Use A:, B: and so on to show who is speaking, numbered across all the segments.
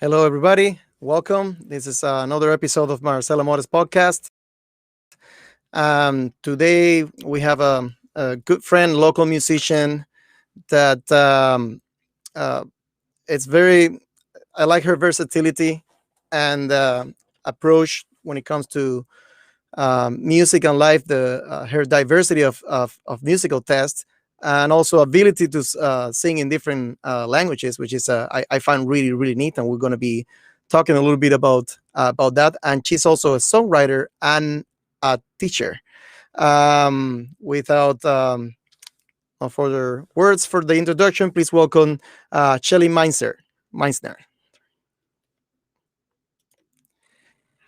A: Hello, everybody. Welcome. This is another episode of Marcelo Mores podcast. Today we have a good friend, local musician that uh, it's very. I like her versatility and approach when it comes to music and life. Her diversity of musical tastes and also ability to sing in different languages, which is I find really neat. And we're going to be talking a little bit about that. And she's also a songwriter and a teacher. Without no further words for the introduction, please welcome Shelley Meisner. Meisner.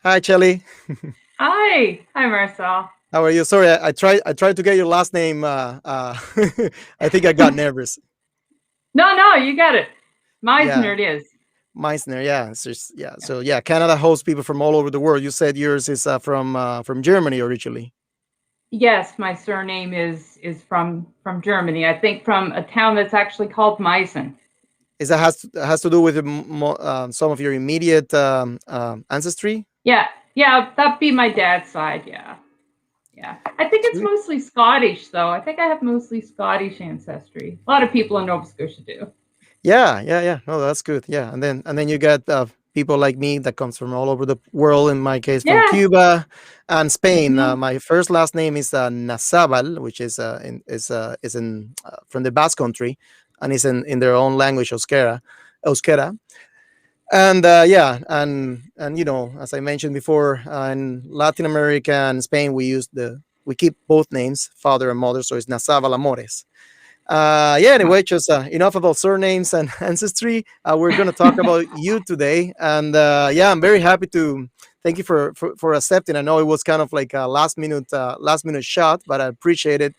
A: Hi, Shelley.
B: Hi, Marcel.
A: How are you? Sorry, I tried to get your last name. I think I got nervous.
B: No, you got it.
A: Yeah,
B: Meisner it is.
A: Meisner. Yeah, yeah.
B: Yeah.
A: So yeah, Canada hosts people from all over the world. You said yours is from Germany originally.
B: Yes, my surname is from Germany. I think from a town that's actually called Meissen.
A: Is that has to do with some of your immediate ancestry?
B: Yeah, that'd be my dad's side. Yeah. I think it's
A: Sweet.
B: mostly Scottish, though. I think I have mostly Scottish ancestry. A lot of people in Nova Scotia do.
A: Yeah. No, that's good. Yeah, and then you got people like me that comes from all over the world. In my case, from
B: Yeah.
A: Cuba and Spain.
B: Hmm.
A: My first last name is Nazabal, which is in from the Basque Country, and is in their own language, Euskera. And yeah, and as I mentioned before, in Latin America and Spain, we keep both names, father and mother, so it's Nazabal Amores. Yeah, anyway, just enough about surnames and ancestry. We're going to talk about you today. And yeah, I'm very happy to thank you for accepting. I know it was kind of like a last minute shot, but I appreciate it.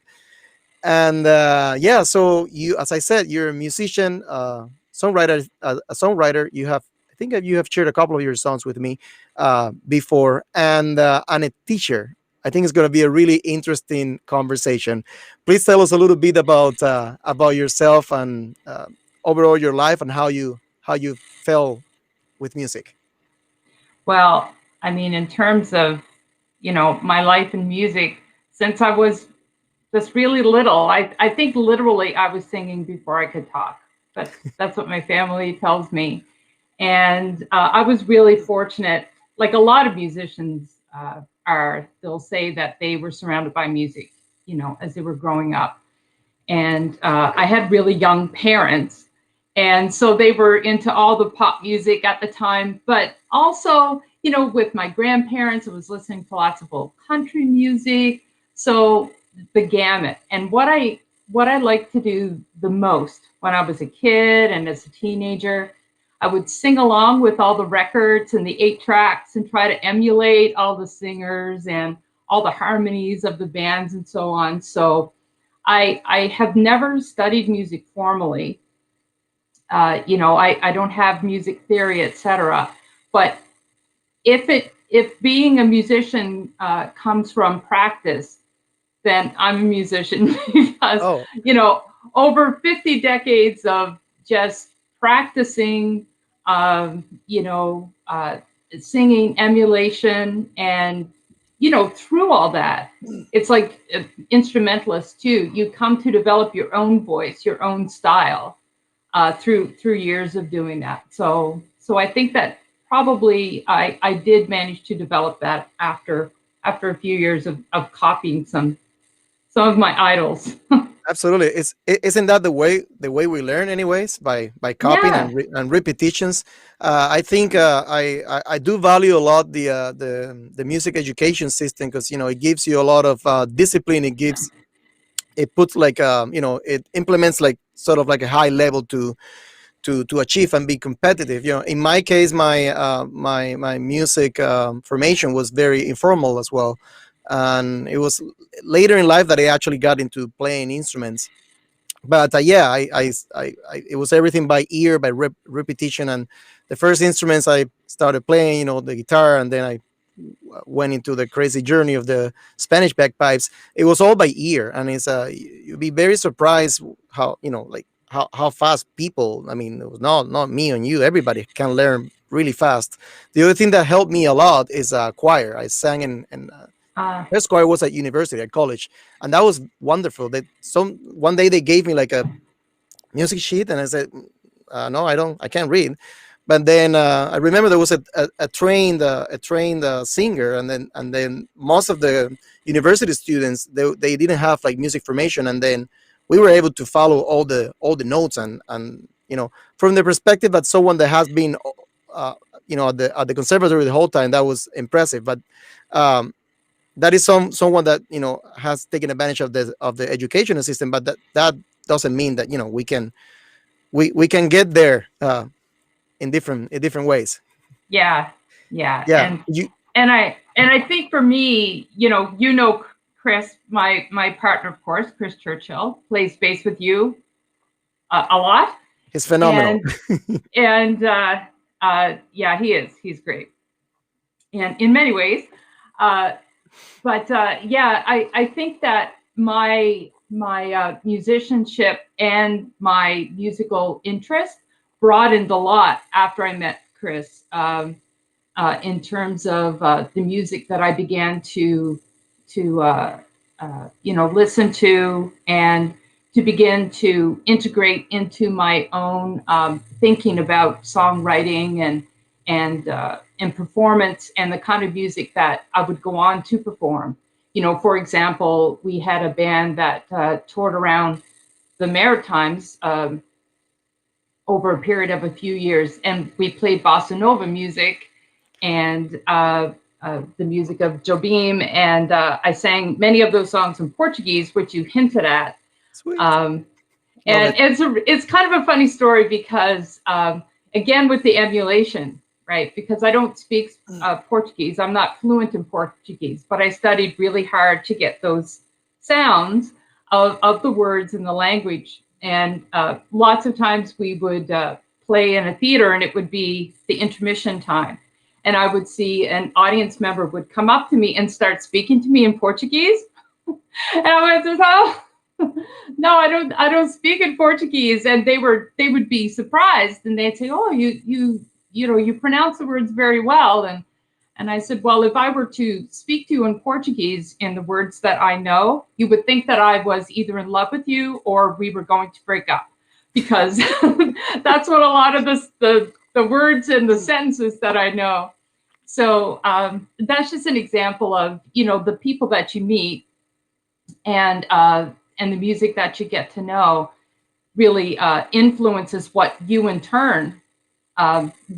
A: And yeah, so as I said, you're a musician, a songwriter. I think that you have shared a couple of your songs with me before, and a teacher. I think it's going to be a really interesting conversation. Please tell us a little bit about yourself and overall your life and how you fell with music.
B: Well, I mean, in terms of my life in music, since I was just really little. I think literally I was singing before I could talk. That's what my family tells me. And I was really fortunate. Like a lot of musicians they'll say that they were surrounded by music, as they were growing up. And I had really young parents. And so they were into all the pop music at the time, but also, with my grandparents, I was listening to lots of old country music. So the gamut. And what I liked to do the most when I was a kid and as a teenager, I would sing along with all the records and the 8 tracks and try to emulate all the singers and all the harmonies of the bands and so on. So I have never studied music formally. I don't have music theory, etc. But if being a musician comes from practice, then I'm a musician because,
A: Oh,
B: you know, over 50 decades of just practicing, you know, singing, emulation, and, through all that, it's like instrumentalists too. You come to develop your own voice, your own style through years of doing that. So I think that probably I did manage to develop that after a few years of copying some of my idols.
A: absolutely. Isn't that the way we learn, anyways, by copying
B: Yeah.
A: and repetitions. I think I do value a lot the music education system, because it gives you a lot of discipline. It puts like it implements like sort of like a high level to achieve and be competitive. In my case, my music formation was very informal as well, and it was later in life that I actually got into playing instruments. But yeah, it was everything by ear, by repetition. And the first instruments I started playing, the guitar, and then I went into the crazy journey of the Spanish bagpipes. It was all by ear, and you'd be very surprised how like how fast people. I mean, it was not me and you. Everybody can learn really fast. The other thing that helped me a lot is choir. I sang in
B: Uh,
A: first choir was at university, at college, and that was wonderful. That some one day they gave me like a music sheet, and I said, "No, I can't read." But then I remember there was a trained singer, and then most of the university students, they didn't have like music formation, and then we were able to follow all the notes, and from the perspective that someone that has been at the conservatory the whole time, that was impressive. But um, that is someone that has taken advantage of the educational system, but that doesn't mean that we can get there in different ways.
B: yeah, yeah,
A: Yeah, you
B: and I think for me, Chris, my partner, of course, Chris Churchill, plays bass with you a lot,
A: is phenomenal.
B: and yeah, he's great, and in many ways. Uh, but yeah, I think that my musicianship and my musical interest broadened a lot after I met Chris. In terms of the music that I began to listen to, and to begin to integrate into my own thinking about songwriting and performance, and the kind of music that I would go on to perform. For example, we had a band that toured around the Maritimes over a period of a few years, and we played bossa nova music and the music of Jobim, and I sang many of those songs in Portuguese, which you hinted at.
A: Sweet.
B: Um,
A: Love
B: and
A: it.
B: it's kind of a funny story because again, with the emulation, right? Because I don't speak Portuguese, I'm not fluent in Portuguese, but I studied really hard to get those sounds of the words in the language. And lots of times we would play in a theater, and it would be the intermission time, and I would see an audience member would come up to me and start speaking to me in Portuguese, and I went, "Oh, no, I don't speak in Portuguese." And they would be surprised, and they'd say, "Oh, you pronounce the words very well." And I said, "Well, if I were to speak to you in Portuguese in the words that I know, you would think that I was either in love with you or we were going to break up, because that's what a lot of the words and the sentences that I know." So that's just an example of the people that you meet, and the music that you get to know really influences what you in turn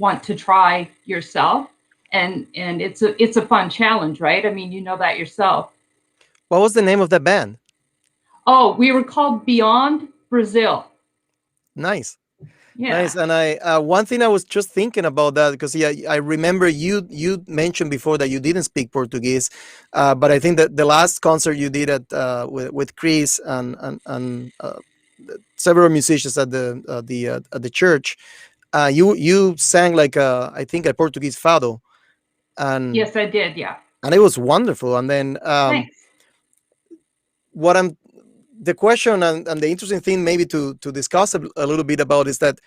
B: want to try yourself, and it's a fun challenge, right? I mean, you know that yourself.
A: What was the name of the band?
B: Oh, we were called Beyond Brazil.
A: Nice. Nice.
B: Yeah.
A: And I one thing I was just thinking about that, because yeah, I remember you mentioned before that you didn't speak Portuguese, but I think that the last concert you did with Chris and several musicians at the church, you sang like I think a Portuguese fado, and
B: Yes, I did. Yeah.
A: and it was wonderful. And then
B: Thanks.
A: what I'm the question and the interesting thing maybe to discuss a little bit about is that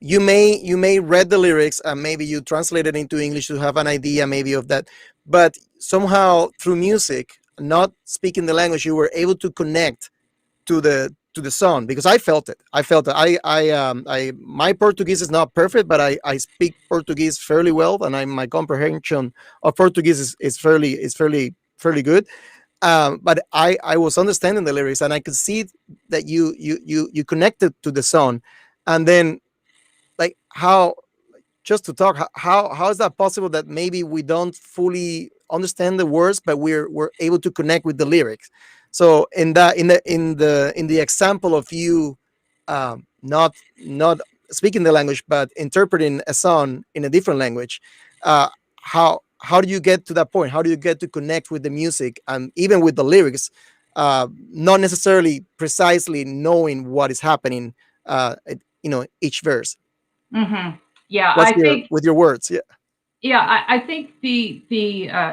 A: you may read the lyrics and maybe you translate it into English to have an idea maybe of that, but somehow through music, not speaking the language, you were able to connect to the song, because I felt it. I my Portuguese is not perfect, but I speak Portuguese fairly well, and my comprehension of Portuguese is fairly good. But I was understanding the lyrics, and I could see that you connected to the song. And then, like, how, just to talk, how is that possible that maybe we don't fully understand the words, but we're able to connect with the lyrics? So in the example of you, not speaking the language but interpreting a song in a different language. uh, how do you get to that point? How do you get to connect with the music and even with the lyrics, not necessarily precisely knowing what is happening, each verse?
B: Hmm. Yeah,
A: What's your with your words? Yeah.
B: I think the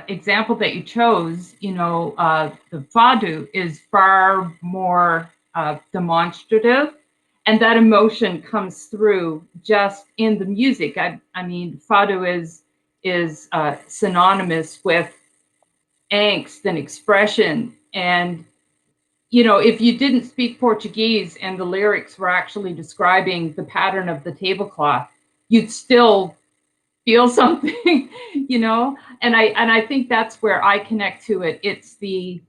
B: example that you chose, the fado is far more demonstrative, and that emotion comes through just in the music. I mean, fado is synonymous with angst and expression, and if you didn't speak Portuguese and the lyrics were actually describing the pattern of the tablecloth, you'd still feel something, and I think that's where I connect to it. It's the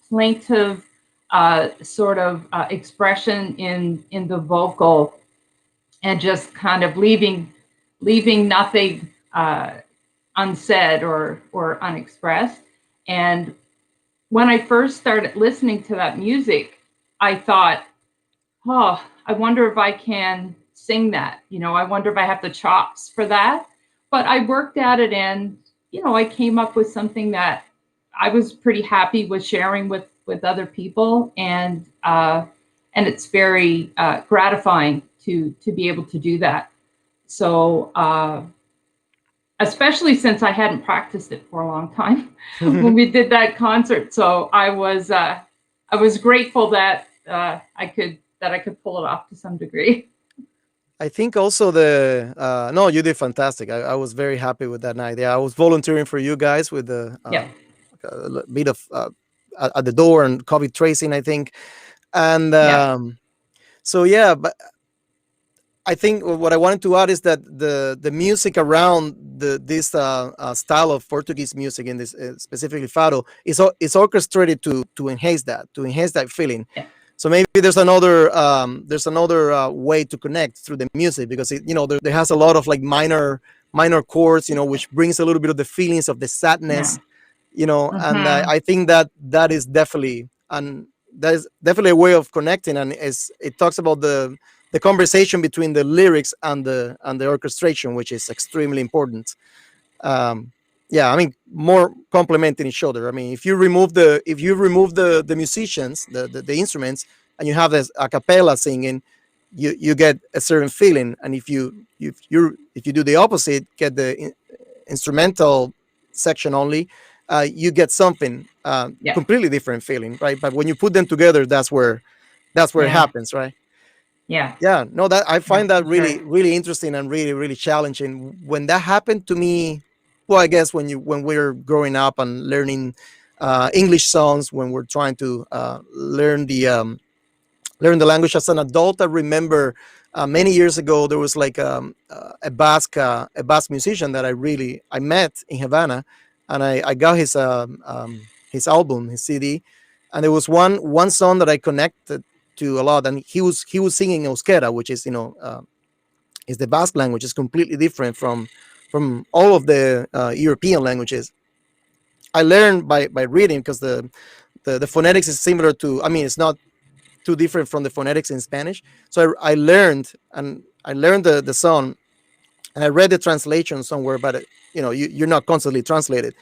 B: plaintive sort of expression in the vocal, and just kind of leaving nothing unsaid or unexpressed. And when I first started listening to that music, I thought, oh, I wonder if I can sing that. I wonder if I have the chops for that. But I worked at it, and I came up with something that I was pretty happy with sharing with other people, and it's very gratifying to be able to do that. So especially since I hadn't practiced it for a long time when we did that concert. So I was grateful that I could pull it off to some degree.
A: I think also no, you did fantastic. I was very happy with that night. Yeah, I was volunteering for you guys with the
B: Yeah,
A: bit of at the door and COVID tracing, I think. And
B: yeah,
A: so yeah, but I think what I wanted to add is that the music around this style of Portuguese music, in this specifically fado, is orchestrated to enhance that feeling.
B: yeah,
A: So maybe there's another way to connect through the music, because there has a lot of like minor chords, which brings a little bit of the feelings of the
B: yeah.
A: sadness, and
B: Hmm.
A: I think that is definitely a way of connecting, and it talks about the conversation between the lyrics and the orchestration, which is extremely important. um yeah, I mean, more complementing each other. I mean, if you remove the musicians, the instruments, and you have this a cappella singing, you get a certain feeling. And if you do the opposite, get the instrumental section only, you get something
B: Yeah,
A: completely different feeling, right? But when you put them together, that's where it
B: yeah,
A: happens, right?
B: yeah,
A: Yeah, no, that I
B: yeah,
A: find that
B: for sure.
A: really, really interesting and really, really challenging. When that happened to me, well, I guess when we're growing up and learning English songs, when we're trying to learn the language as an adult, I remember many years ago there was like a Basque musician that I met in Havana, and I got his album, his CD, and there was one song that I connected to a lot, and he was singing euskera, which is the Basque language. Is completely different from all of the European languages. I learned by reading, because the phonetics is similar to. I mean, it's not too different from the phonetics in Spanish. So I learned the song, and I read the translation somewhere, but you're not constantly translated.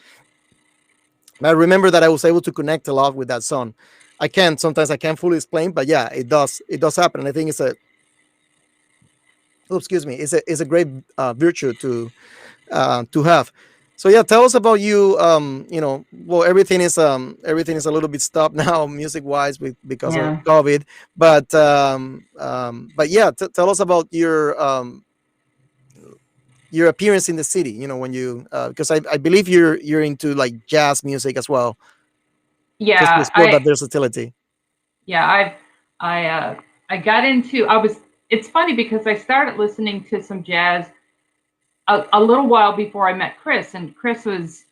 A: But I remember that I was able to connect a lot with that song. Sometimes I can't fully explain, but yeah, it does happen. And I think excuse me, it's a great virtue to have. So yeah, tell us about you. Well, everything is a little bit stopped now, music wise, because of
B: Yeah.
A: COVID. But yeah, tell us about your appearance in the city. When you because I believe you're into like jazz music as well, just to
B: Yeah,
A: explore that versatility.
B: yeah, I got into I was it's funny because I started listening to some jazz a little while before I met Chris, and Chris was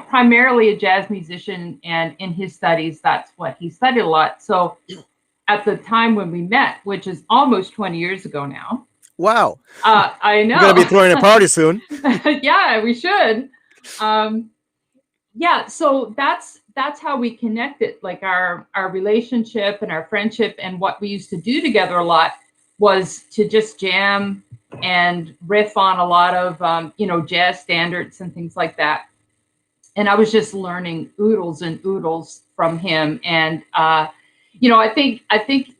B: primarily a jazz musician, and in his studies that's what he studied a lot. So at the time when we met, which is almost 20 years ago now,
A: Wow,
B: I
A: you're gonna be
B: know.
A: throwing a party soon.
B: Yeah, we should. Um, yeah, so that's how we connected, like our relationship and our friendship and what we used to do together a lot was to just jam and riff on a lot of jazz standards and things like that. And I was just learning oodles and oodles from him. And I think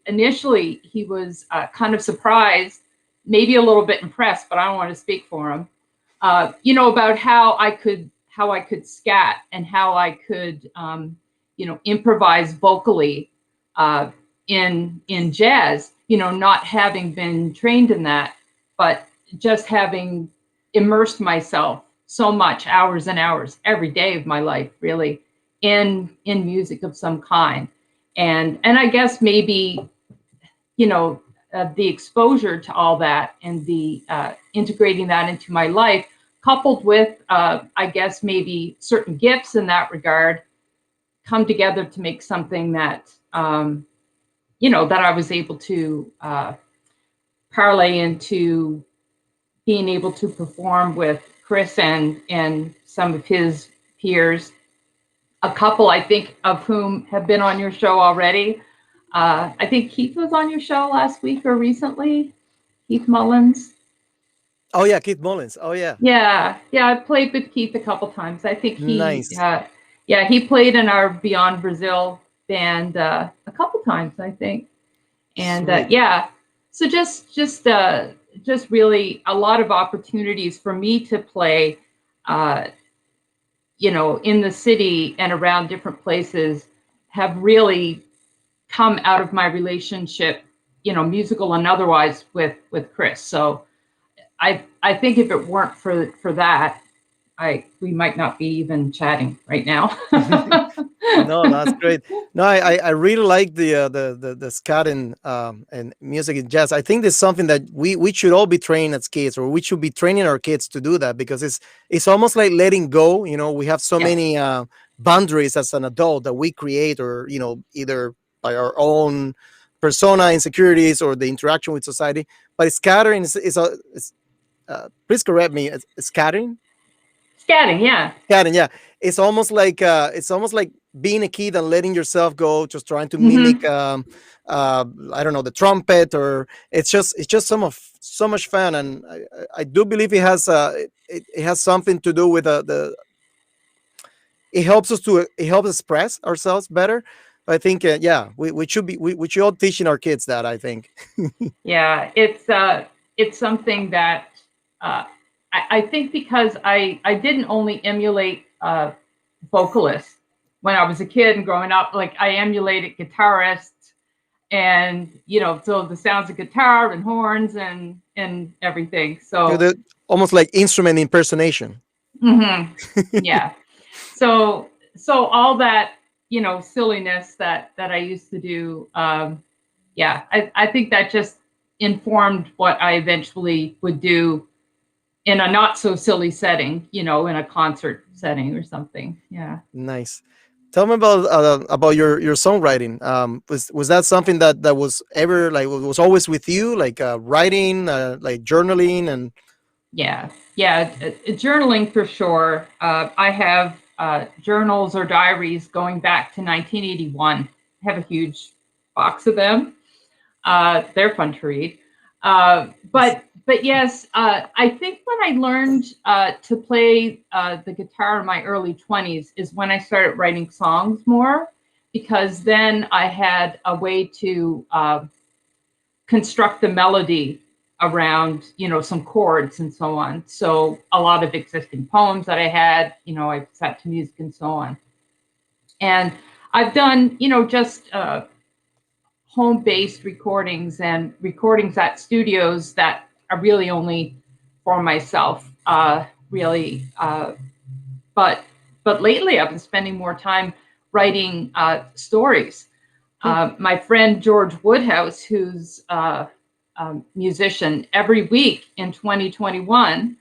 B: initially he was kind of surprised, maybe a little bit impressed, but I don't want to speak for him. About how I could scat and how I could improvise vocally uh, in jazz. Not having been trained in that, but just having immersed myself so much, hours and hours, every day of my life, really, in music of some kind. And I guess maybe the exposure to all that and the integrating that into my life, coupled with I guess maybe certain gifts in that regard, come together to make something that that I was able to parlay into being able to perform with Chris and some of his peers, a couple I think of whom have been on your show already. I think Keith was on your show last week or recently. Keith Mullins.
A: Oh yeah, Keith Mullins. Oh yeah,
B: Yeah, I played with Keith a couple times. I think
A: nice,
B: he played in our Beyond Brazil band a couple times, I think. And
A: sweet.
B: yeah, so just really a lot of opportunities for me to play, uh, in the city and around different places have really come out of my relationship, musical and otherwise, with Chris. So I think if it weren't for that, we might not be even chatting right now.
A: No, that's great. No, I really like the scat and music and jazz. I think there's something that we should all be trained as kids, or we should be training our kids to do that, because it's almost like letting go. We have so
B: Yeah,
A: many boundaries as an adult that we create, or either by our own persona insecurities or the interaction with society. But scattering please correct me. It's scattering.
B: scatting. Yeah.
A: Scatting, yeah. It's almost like being a kid and letting yourself go, just trying to mimic,
B: Hmm.
A: I don't know, the trumpet, or it's just so much fun. And I do believe it has something to do with the it helps express ourselves better. I think, yeah, we should all teaching our kids that, I think.
B: Yeah, it's something that uh, I think, because I didn't only emulate vocalists when I was a kid and growing up. Like, I emulated guitarists, and so the sounds of guitar and horns and everything.
A: Do
B: So
A: the almost like instrument impersonation.
B: mhm, yeah. So all that silliness that I used to do. Yeah, I think that just informed what I eventually would do in a not so silly setting, in a concert setting or something. Yeah.
A: Nice. Tell me about your songwriting. Was that something that was ever like, was always with you, like writing, like journaling, and
B: Yeah. Yeah. Journaling for sure. I have journals or diaries going back to 1981. I have a huge box of them. They're fun to read. But yes, I think when I learned to play the guitar in my early 20s is when I started writing songs more, because then I had a way to construct the melody around some chords and so on. So a lot of existing poems that I had, I set to music and so on. And I've done just home-based recordings and recordings at studios that are really only for myself, really. But lately, I've been spending more time writing stories. My friend George Woodhouse, who's a musician, every week in 2021,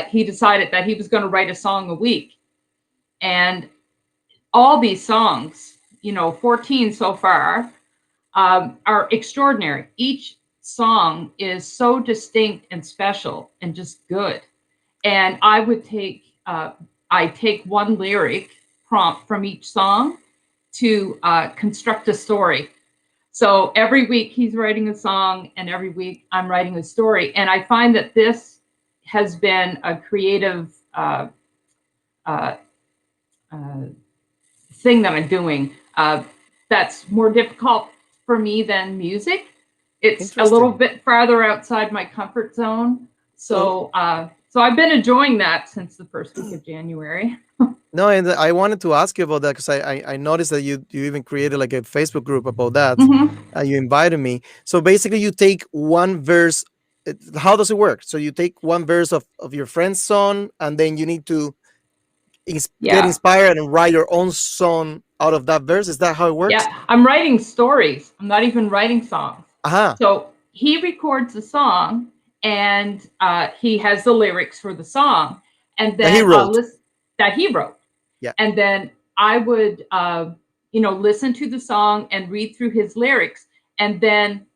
B: he decided that he was going to write a song a week, and all these songs, 14 so far, are extraordinary. Each song is so distinct and special and just good. And I take one lyric prompt from each song to construct a story. So every week he's writing a song, and every week I'm writing a story. And I find that this has been a creative uh, uh, thing that I'm doing that's more difficult for me than music. It's a little
A: Interesting.
B: bit farther outside my comfort zone.
A: So
B: So I've been enjoying that since the first week of January.
A: no, and I wanted to ask you about that because I noticed that you even created like a Facebook group about that.
B: Hmm.
A: You invited me. So basically, you take one verse. How does it work? So you take one verse of your friend's song, and then you need to get
B: Yeah.
A: inspired and write your own song out of that verse. Is that how it works?
B: Yeah. I'm writing stories. I'm not even writing songs.
A: Aha,
B: So he records the song, and he has the lyrics for the song. And
A: that he
B: then I'll
A: wrote.
B: listen that he wrote.
A: Yeah.
B: And then I would, listen to the song and read through his lyrics. And then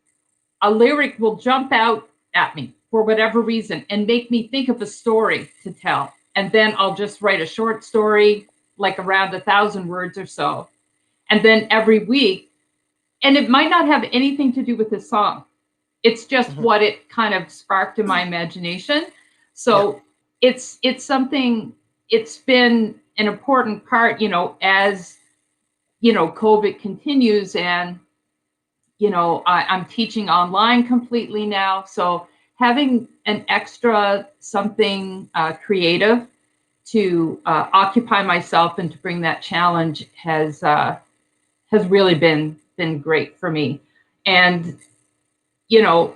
B: a lyric will jump out at me for whatever reason and make me think of a story to tell. And then I'll just write a short story, like around 1,000 words or so. And then every week, and it might not have anything to do with the song. It's just
A: Mhm.
B: what it kind of sparked in my imagination.
A: Yeah.
B: So it's something. It's been an important part, as COVID continues, and I'm teaching online completely now. So having an extra something creative to occupy myself and to bring that challenge has really been great for me. And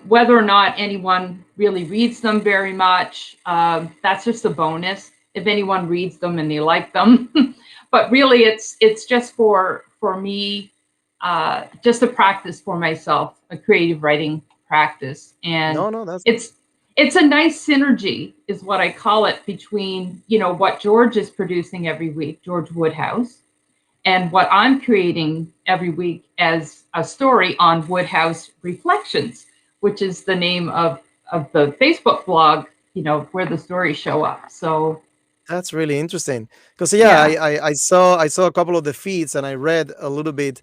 B: whether or not anyone really reads them very much, that's just a bonus. If anyone reads them and they like them, but really, it's just for me, just a practice for myself, a creative writing practice, and
A: No, no, that's
B: it's it's a nice synergy, is what I call it, between what George is producing every week, George Woodhouse, and what I'm creating every week as a story on Woodhouse Reflections, which is the name of the Facebook blog, where the stories show up. So
A: That's really interesting because yeah,
B: yeah,
A: I saw a couple of the feeds and I read a little bit,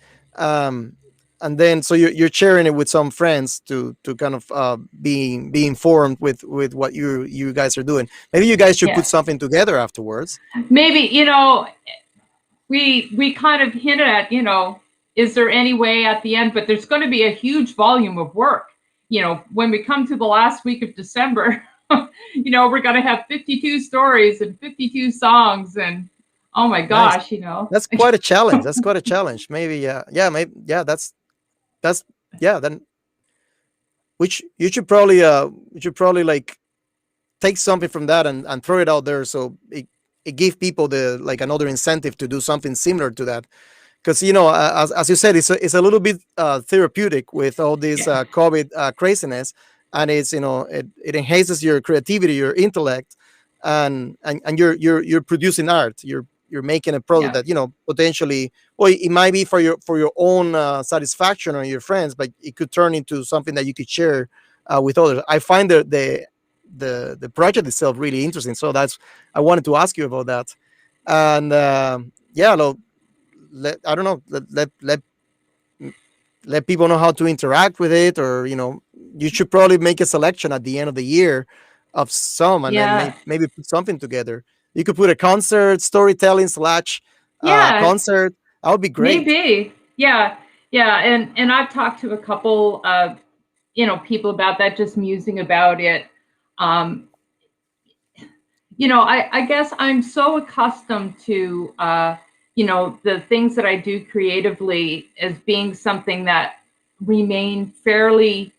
A: um, and then so you're sharing it with some friends to kind of be informed with what you guys are doing. Maybe you guys should put
B: yeah.
A: something together afterwards.
B: Maybe, we kind of hinted at, is there any way at the end, but there's going to be a huge volume of work. When we come to the last week of December, we're going to have 52 stories and 52 songs, and oh my
A: Nice.
B: gosh.
A: That's quite a challenge. That's quite a challenge. Maybe yeah, maybe yeah. That's yeah. Then which you should probably like take something from that and throw it out there so it give people the like another incentive to do something similar to that because as you said it's a little bit therapeutic with all this
B: Yeah,
A: covid craziness, and it's it enhances your creativity, your intellect, and you're producing art, you're making a product
B: yeah,
A: that potentially, well, it might be for your own satisfaction or your friends, but it could turn into something that you could share with others. I find the project itself really interesting, so that's I wanted to ask you about that. And yeah, I don't know, let people know how to interact with it, or you should probably make a selection at the end of the year of some, and then
B: yeah,
A: maybe put something together. You could put a concert, storytelling slash
B: yeah.
A: concert. That would be great.
B: Maybe, yeah, yeah. And I've talked to a couple of people about that, just musing about it. Um, I guess I'm so accustomed to, the things that I do creatively as being something that remain fairly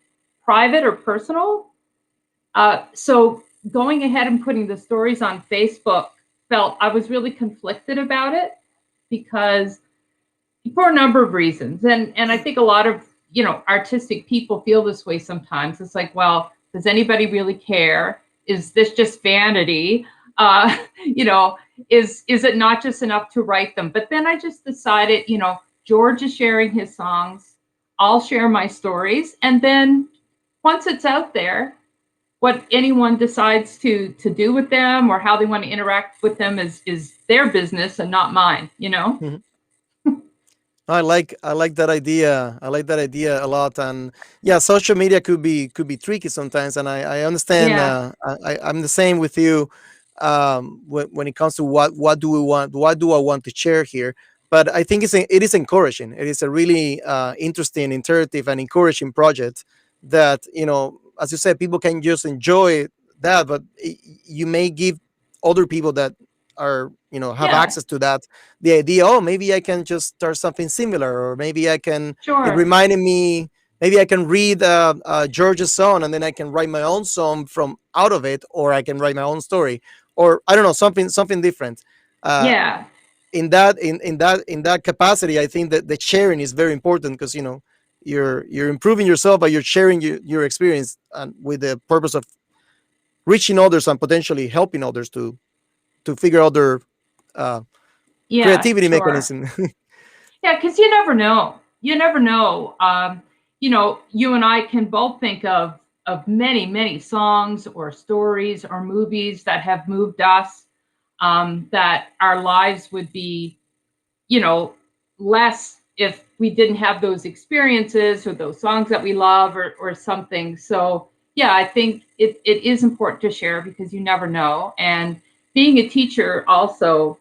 B: private or personal. So going ahead and putting the stories on Facebook, felt I was really conflicted about it, because for a number of reasons. And I think a lot of, artistic people feel this way sometimes. It's like, well, does anybody really care? Is this just vanity? Uh, you know, is it not just enough to write them? But then I just decided, George is sharing his songs, I'll share my stories, and then once it's out there, what anyone decides to do with them or how they want to interact with them is their business and not mine.
A: Mhm. I like that idea. I like that idea a lot. And yeah, social media could be tricky sometimes. And I understand.
B: Yeah,
A: I'm the same with you. When it comes to what do we want, what do I want to share here? But I think it is encouraging. It is a really interesting, interactive, and encouraging project that, as you said, people can just enjoy that, but you may give other people that are, have
B: yeah,
A: access to that, the idea, oh, maybe I can just start something similar, or maybe I can, it
B: sure.
A: reminded me, maybe I can read George's song, and then I can write my own song from out of it, or I can write my own story, or I don't know, something different. uh,
B: Yeah,
A: in that capacity, I think that the sharing is very important, because you're improving yourself, but you're sharing your experience, and with the purpose of reaching others and potentially helping others to figure out their uh,
B: yeah,
A: creativity
B: sure.
A: mechanism.
B: Yeah, because you never know. You never know. You and I can both think of many, many songs or stories or movies that have moved us. That our lives would be, you know, less if we didn't have those experiences or those songs that we love, or something. So yeah, I think it is important to share because you never know. And being a teacher also,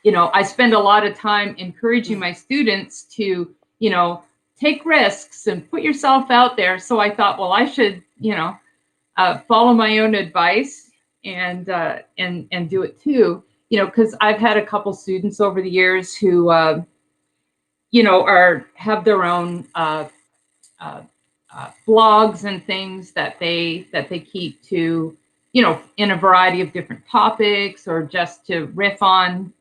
B: I spend a lot of time encouraging my students to, take risks and put yourself out there. So I thought, well, I should, follow my own advice and do it too. Because I've had a couple students over the years who, are have their own uh, blogs and things that they keep to, in a variety of different topics, or just to riff on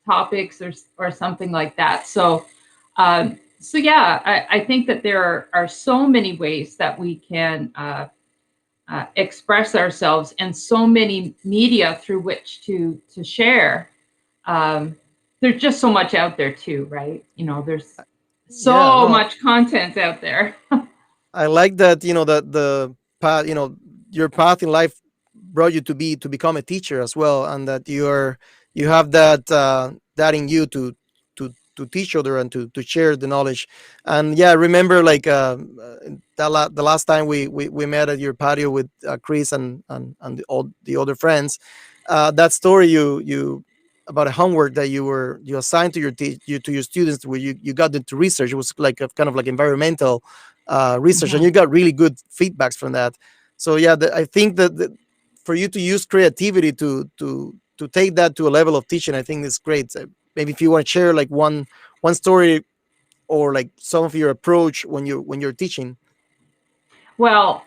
B: topics, or something like that. So yeah, I think that there are so many ways that we can express ourselves, and so many media through which to share. Um, there's just so much out there too, right? There's
A: Yeah,
B: so
A: no,
B: much content out there.
A: I like that, that the path, your path in life brought you to become a teacher as well, and that you have that in you to teach other, and to share the knowledge. And yeah, I remember, like, the last time we met at your patio with Chris and all the other friends, that story you about a homework that you assigned to to your students, where you got them to research. It was like a kind of like environmental research, and
B: Mhm.
A: you got really good feedbacks from that. So yeah, I think that for you to use creativity to take that to a level of teaching, I think is great. Maybe if you want to share like one story, or like some of your approach when you're teaching.
B: Well,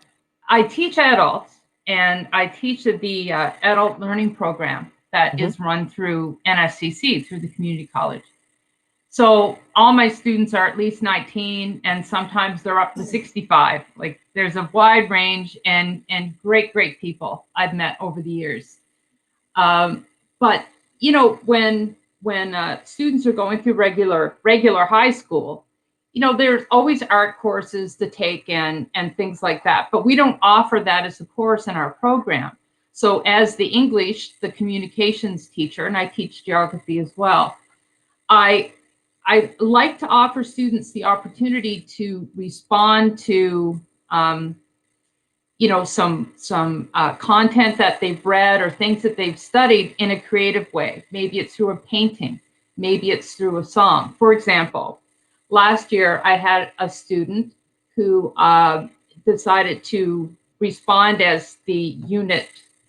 B: I teach adults, and I teach the adult learning program that
A: Hmm.
B: is run through NSCC, through the community college. So all my students are at least 19, and sometimes they're up to 65. Like, there's a wide range, and great, great people I've met over the years. But when students are going through regular high school, there's always art courses to take, and things like that. But we don't offer that as a course in our program. So as the communications teacher, and I teach geography as well, I I like to offer students the opportunity to respond to um, some content that they've read, or things that they've studied, in a creative way. Maybe it's through a painting, maybe it's through a song. For example, last year I had a student who decided to respond as the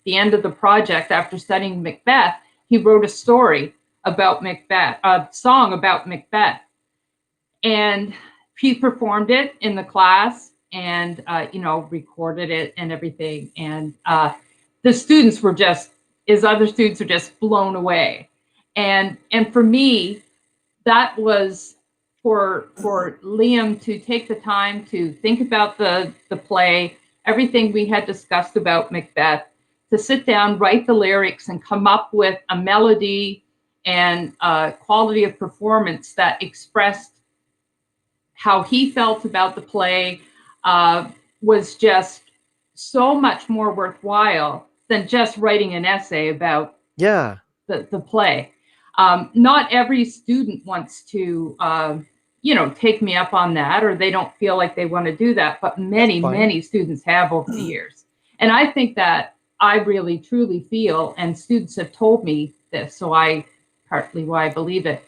B: end of the project. After studying Macbeth, he wrote a story about Macbeth, a song about Macbeth, and he performed it in the class, and recorded it and everything. And the students were just his other students were just blown away. And for me, that was for Liam to take the time to think about the play, everything we had discussed about Macbeth, to sit down, write the lyrics, and come up with a melody and quality of performance that expressed how he felt about the play, was just so much more worthwhile than just writing an essay about
A: Yeah.
B: the play. Not every student wants to take me up on that, or they don't feel like they want to do that. But
A: That's
B: many,
A: fine.
B: many students have over the years. And I think that I really truly feel, and students have told me this, so I partly why I believe it,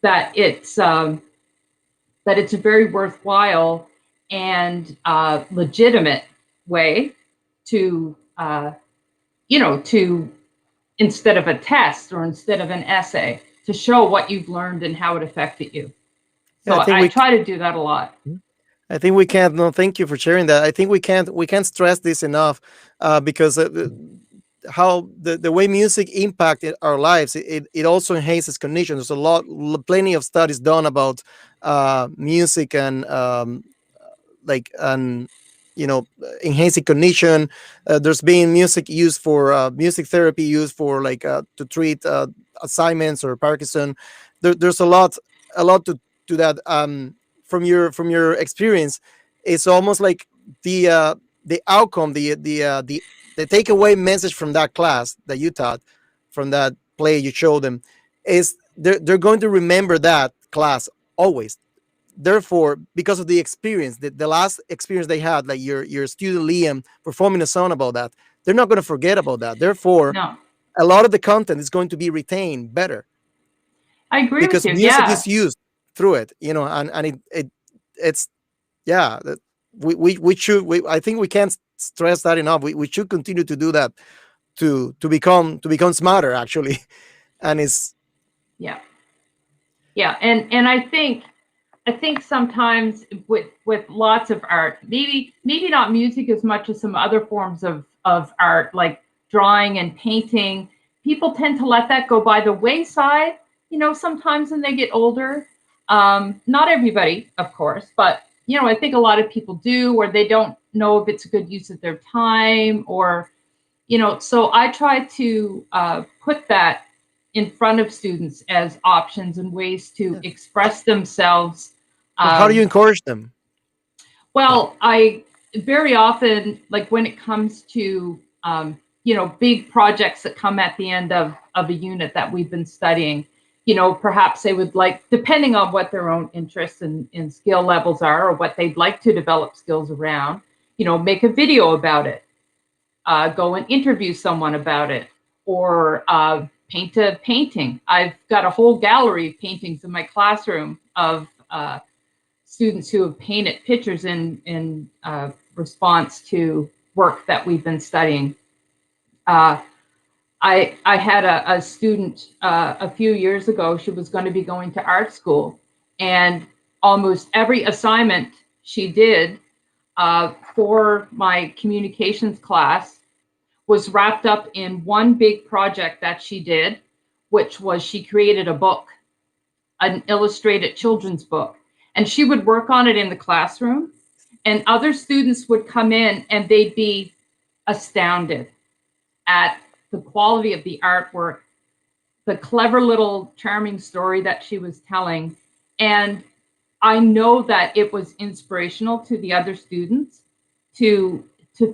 B: that it's a very worthwhile and legitimate way to to, instead of a test or instead of an essay, to show what you've learned and how it affected you.
A: Yeah, I
B: So
A: think
B: I
A: we.
B: try to do that a lot.
A: I think we can't. No, thank you for sharing that. I think we can't stress this enough, because how the way music impacted our lives, it also enhances cognition. There's plenty of studies done about music and like and enhancing cognition. There's been music used for music therapy, used for like to treat Alzheimer's or Parkinson. There's a lot to that. From your experience, it's almost like the outcome, the takeaway message from that class that you taught, from that play you showed them, is they're going to remember that class always. Therefore, because of the experience, the last experience they had, like your student Liam performing a song about that, they're not going to forget about that. Therefore,
B: No,
A: a lot of the content is going to be retained better
B: I agree with
A: because
B: you.
A: music
B: Yeah,
A: is used through it, and it's yeah. I think we can't stress that enough. We should continue to do that to become smarter, actually. And it's
B: yeah, yeah. And I think sometimes with lots of art, maybe not music as much as some other forms of art, like drawing and painting, people tend to let that go by the wayside, sometimes when they get older. Not everybody, of course, but I think a lot of people do, or they don't know if it's a good use of their time, or so I try to put that in front of students as options and ways to
A: yeah.
B: express themselves.
A: But how do you
B: um,
A: encourage them? Like,
B: well, I very often, like when it comes to big projects that come at the end of a unit that we've been studying, perhaps they would like, depending on what their own interests and skill levels are, or what they'd like to develop skills around, make a video about it, go and interview someone about it, or paint a painting. I've got a whole gallery of paintings in my classroom of students who have painted pictures in response to work that we've been studying. Uh, I had a student a few years ago. She was going to be going to art school, and almost every assignment she did for my communications class was wrapped up in one big project that she did, which was she created a book, an illustrated children's book. And she would work on it in the classroom, and other students would come in and they'd be astounded at the quality of the artwork, the clever little charming story that she was telling. And I know that it was inspirational to the other students to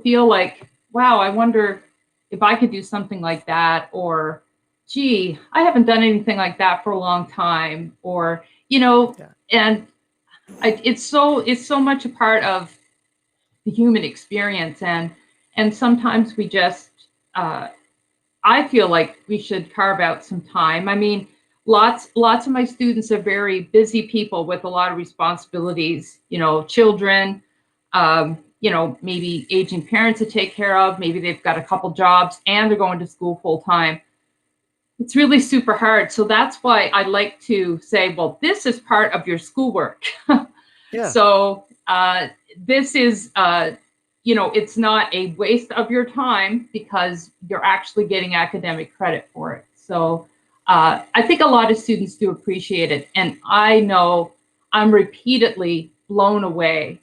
B: feel like, wow, I wonder if I could do something like that, or gee, I haven't done anything like that for a long time, or
A: yeah.
B: and it's so much a part of the human experience, and sometimes we just I feel like we should carve out some time. I mean, lots of my students are very busy people with a lot of responsibilities, children, maybe aging parents to take care of, maybe they've got a couple jobs and they're going to school full time. It's really super hard. So that's why I like to say, well, this is part of your schoolwork.
A: Yeah.
B: So this is, it's not a waste of your time because you're actually getting academic credit for it. So I think a lot of students do appreciate it. And I know I'm repeatedly blown away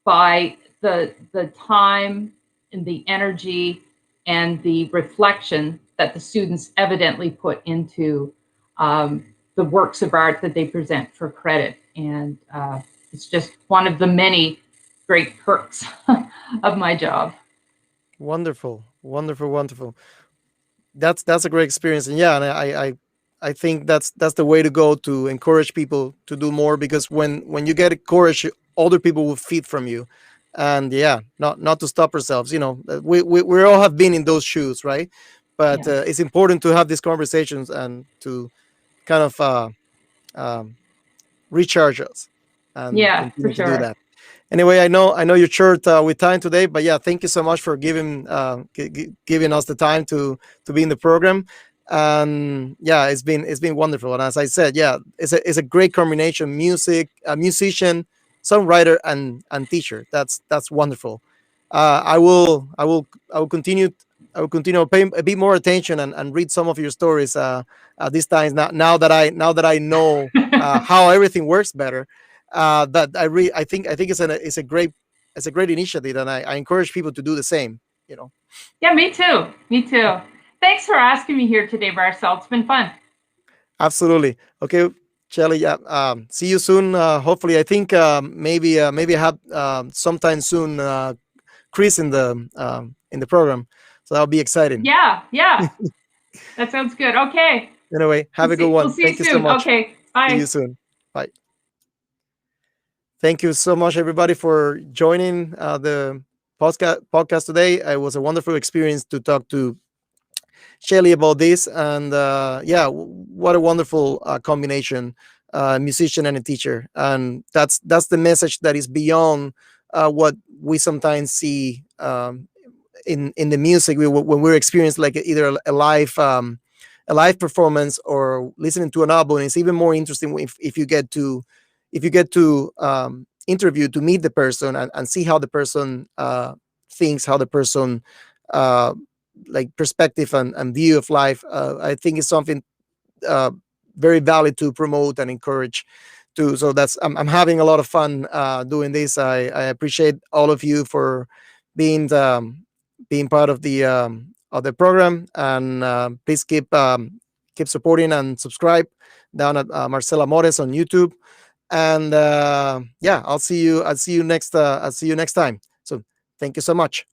B: by the time and the energy and the reflection that the students evidently put into the works of art that they present for credit. And it's just one of the many great perks of my job.
A: Wonderful, wonderful, wonderful. That's a great experience, and yeah, and I I think that's the way to go, to encourage people to do more, because when you get encouraged, other people will feed from you. And yeah, not to stop ourselves, we all have been in those shoes, right? But
B: Yes.
A: it's important to have these conversations and to kind of um, recharge us and
B: Yeah, for
A: continue to do
B: sure.
A: that. Anyway, I know you're short with time today, but yeah, thank you so much for giving us the time to be in the program. And yeah, it's been wonderful. And as I said, yeah, it's a great combination: music, musician, songwriter, and teacher. That's wonderful. I will continue. I will continue to pay a bit more attention and read some of your stories at these times. Now that I know how everything works better, that I think it's a great initiative, and I encourage people to do the same. You know,
B: Yeah, me too. Me too. Thanks for asking me here today, Marcel. It's been fun.
A: absolutely. Okay, Shelly. Yeah. See you soon. Hopefully, I think maybe I have sometime soon Chris in the program, so that'll be exciting.
B: Yeah, yeah. That sounds good. Okay.
A: Anyway, have a good
B: We'll
A: one.
B: see you
A: Thank you so
B: soon.
A: much.
B: Okay.
A: See you
B: Bye.
A: soon. Bye. Thank you so much, everybody, for joining the podcast today. It was a wonderful experience to talk to Shelly about this. And yeah, what a wonderful combination, musician and a teacher. And that's the message that is beyond what we sometimes see in the music. When we're experiencing like either a live performance or listening to an album. It's even more interesting if you get to interview, to meet the person, and see how the person thinks, how the person uh, like perspective and view of life. I think it's something uh, very valid to promote and encourage too. So I'm having a lot of fun doing this. I appreciate all of you for being part of the program. And please keep supporting and subscribe down at Marcela Mores on YouTube. And yeah, I'll see you next time. So thank you so much.